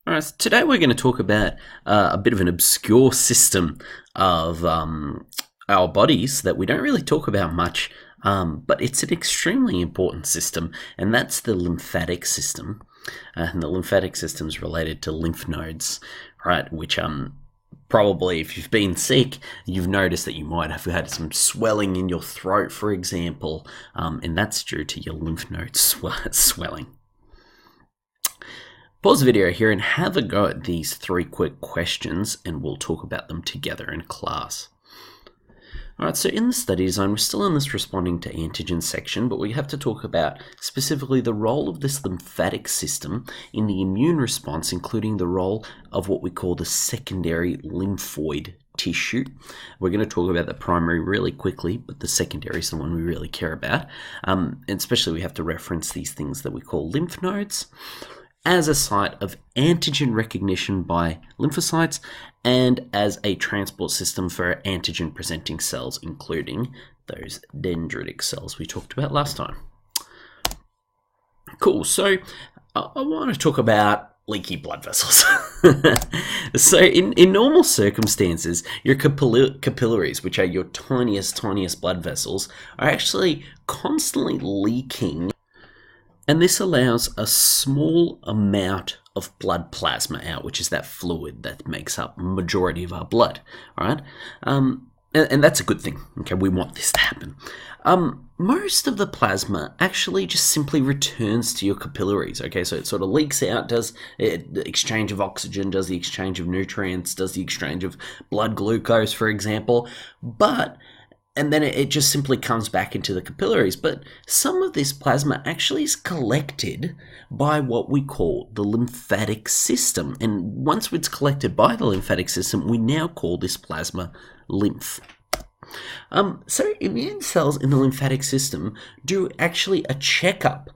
All right, so today we're going to talk about a bit of an obscure system of our bodies that we don't really talk about much, but it's an extremely important system, and that's the lymphatic system. And the lymphatic system is related to lymph nodes, right? Which probably, if you've been sick, you've noticed that you might have had some swelling in your throat, for example, and that's due to your lymph nodes swelling. Pause the video here and have a go at these 3 quick questions, and we'll talk about them together in class. Alright, so in the study design, we're still in this responding to antigen section, but we have to talk about specifically the role of this lymphatic system in the immune response, including the role of what we call the secondary lymphoid tissue. We're going to talk about the primary really quickly, but the secondary is the one we really care about. And especially we have to reference these things that we call lymph nodes as a site of antigen recognition by lymphocytes and as a transport system for antigen-presenting cells, including those dendritic cells we talked about last time. Cool, so I want to talk about leaky blood vessels. So in normal circumstances, your capillaries, which are your tiniest blood vessels, are actually constantly leaking. And this allows a small amount of blood plasma out, which is that fluid that makes up the majority of our blood, all right? And that's a good thing, okay? We want this to happen. Most of the plasma actually just simply returns to your capillaries, okay? So it sort of leaks out, does the exchange of oxygen, does the exchange of nutrients, does the exchange of blood glucose, for example, and then it just simply comes back into the capillaries. But some of this plasma actually is collected by what we call the lymphatic system. And once it's collected by the lymphatic system, we now call this plasma lymph. So immune cells in the lymphatic system do actually a checkup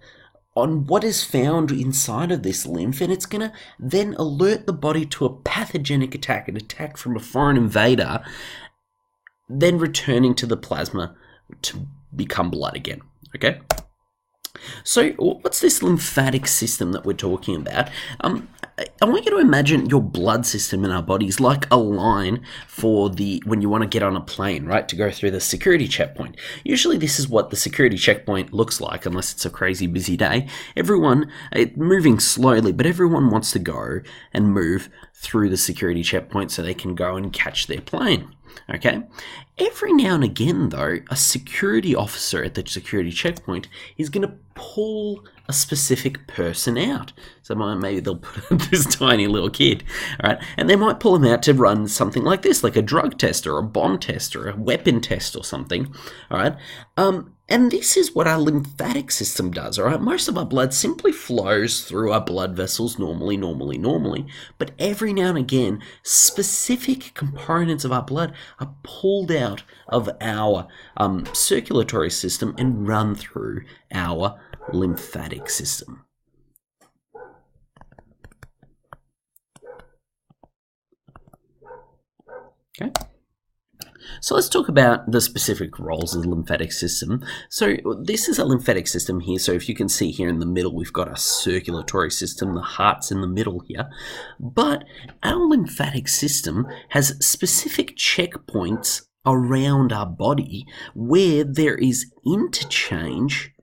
on what is found inside of this lymph, and it's going to then alert the body to a pathogenic attack, an attack from a foreign invader, then returning to the plasma to become blood again, okay? So what's this lymphatic system that we're talking about? I want you to imagine your blood system in our bodies like a line for when you want to get on a plane, right, to go through the security checkpoint. Usually this is what the security checkpoint looks like, unless it's a crazy busy day. Everyone, moving slowly, but everyone wants to go and move through the security checkpoint so they can go and catch their plane. Okay. Every now and again, though, a security officer at the security checkpoint is going to pull a specific person out. So maybe they'll put this tiny little kid, all right, and they might pull him out to run something like this, like a drug test or a bomb test or a weapon test or something, all right. And this is what our lymphatic system does, all right? Most of our blood simply flows through our blood vessels normally, but every now and again, specific components of our blood are pulled out of our circulatory system and run through our lymphatic system. Okay. So let's talk about the specific roles of the lymphatic system. So this is a lymphatic system here. So if you can see here in the middle, we've got a circulatory system. The heart's in the middle here. But our lymphatic system has specific checkpoints around our body where there is interchange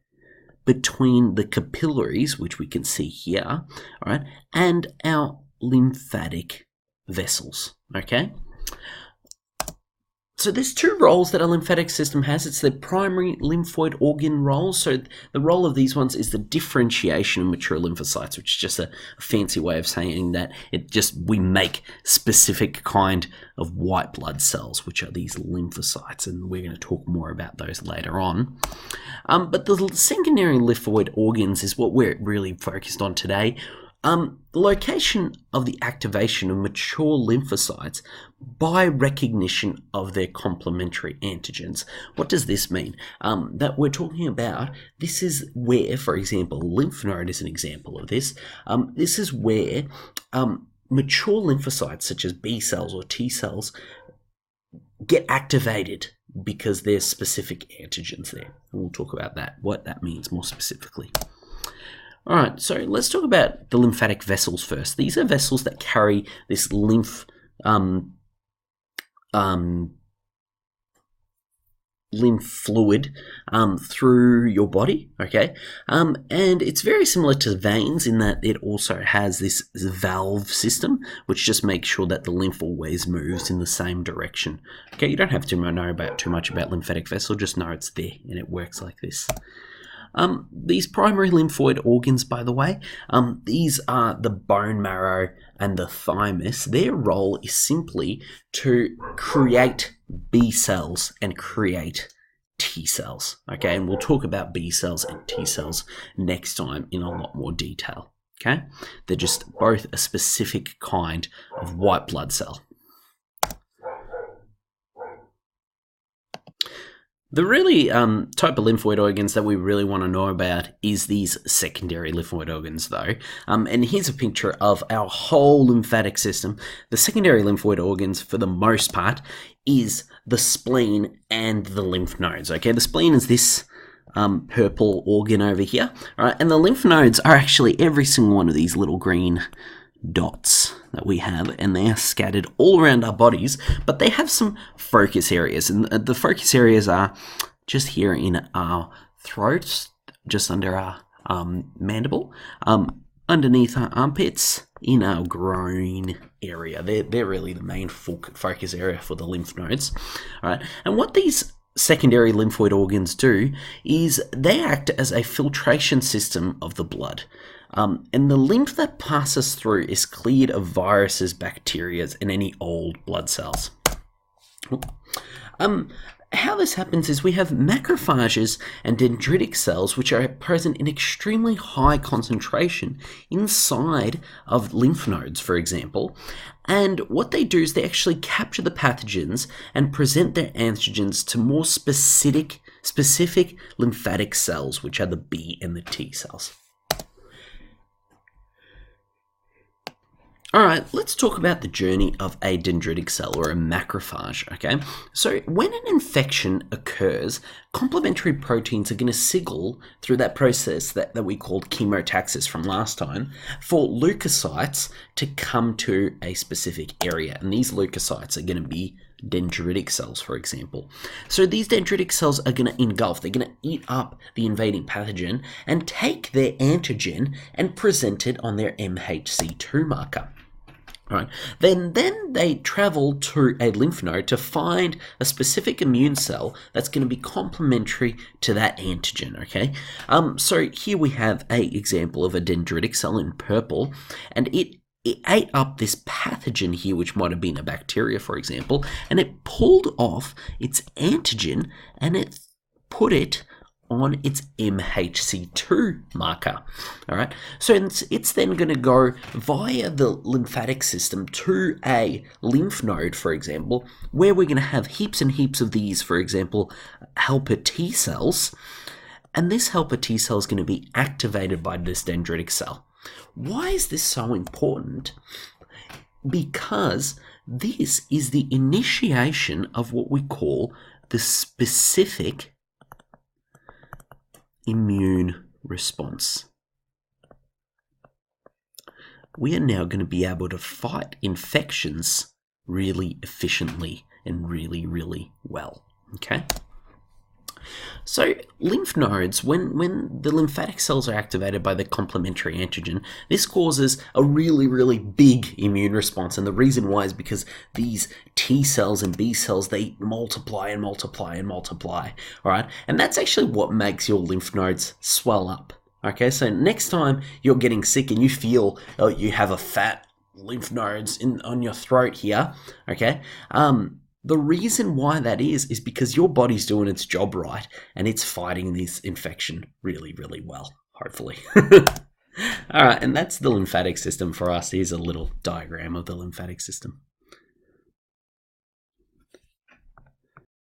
between the capillaries, which we can see here, all right, and our lymphatic vessels, okay? So there's 2 roles that a lymphatic system has. It's the primary lymphoid organ role. So the role of these ones is the differentiation of mature lymphocytes, which is just a fancy way of saying that we make specific kind of white blood cells, which are these lymphocytes, and we're going to talk more about those later on. But the secondary lymphoid organs is what we're really focused on today. The location of the activation of mature lymphocytes by recognition of their complementary antigens. What does this mean? That we're talking about, this is where, for example, lymph node is an example of this. This is where mature lymphocytes, such as B cells or T cells, get activated because there's specific antigens there. And we'll talk about that, what that means more specifically. All right, so let's talk about the lymphatic vessels first. These are vessels that carry this lymph fluid through your body, okay? And it's very similar to veins in that it also has this valve system, which just makes sure that the lymph always moves in the same direction. Okay, you don't have to know too much about lymphatic vessel, just know it's there and it works like this. These primary lymphoid organs, by the way, these are the bone marrow and the thymus. Their role is simply to create B cells and create T cells. Okay, and we'll talk about B cells and T cells next time in a lot more detail. Okay, they're just both a specific kind of white blood cell. The really type of lymphoid organs that we really want to know about is these secondary lymphoid organs, though. And here's a picture of our whole lymphatic system. The secondary lymphoid organs, for the most part, is the spleen and the lymph nodes. Okay, the spleen is this purple organ over here, all right, and the lymph nodes are actually every single one of these little green dots that we have, and they are scattered all around our bodies, but they have some focus areas, and the focus areas are just here in our throats, just under our mandible, underneath our armpits, in our groin area. They're really the main focus area for the lymph nodes. All right, and what these secondary lymphoid organs do is they act as a filtration system of the blood. And the lymph that passes through is cleared of viruses, bacteria, and any old blood cells. How this happens is we have macrophages and dendritic cells, which are present in extremely high concentration inside of lymph nodes, for example. And what they do is they actually capture the pathogens and present their antigens to more specific lymphatic cells, which are the B and the T cells. All right, let's talk about the journey of a dendritic cell or a macrophage, okay? So when an infection occurs, complementary proteins are going to signal through that process that we called chemotaxis from last time for leukocytes to come to a specific area. And these leukocytes are going to be dendritic cells, for example. So these dendritic cells are going to engulf, they're going to eat up the invading pathogen and take their antigen and present it on their MHC2 marker. Right. Then they travel to a lymph node to find a specific immune cell that's going to be complementary to that antigen, okay? So here we have an example of a dendritic cell in purple, and it ate up this pathogen here, which might have been a bacteria, for example, and it pulled off its antigen and it put it on its MHC2 marker. All right, so it's then going to go via the lymphatic system to a lymph node, for example, where we're going to have heaps and heaps of these, for example, helper T cells, and this helper T cell is going to be activated by this dendritic cell. Why is this so important? Because this is the initiation of what we call the specific immune response. We are now going to be able to fight infections really efficiently and really, really well. Okay? So lymph nodes, when the lymphatic cells are activated by the complementary antigen, this causes a really, really big immune response. And the reason why is because these T cells and B cells, they multiply and multiply and multiply. All right. And that's actually what makes your lymph nodes swell up. Okay. So next time you're getting sick and you feel you have a fat lymph nodes on your throat here. Okay. The reason why that is because your body's doing its job right and it's fighting this infection really, really well, hopefully. All right, and that's the lymphatic system for us. Here's a little diagram of the lymphatic system.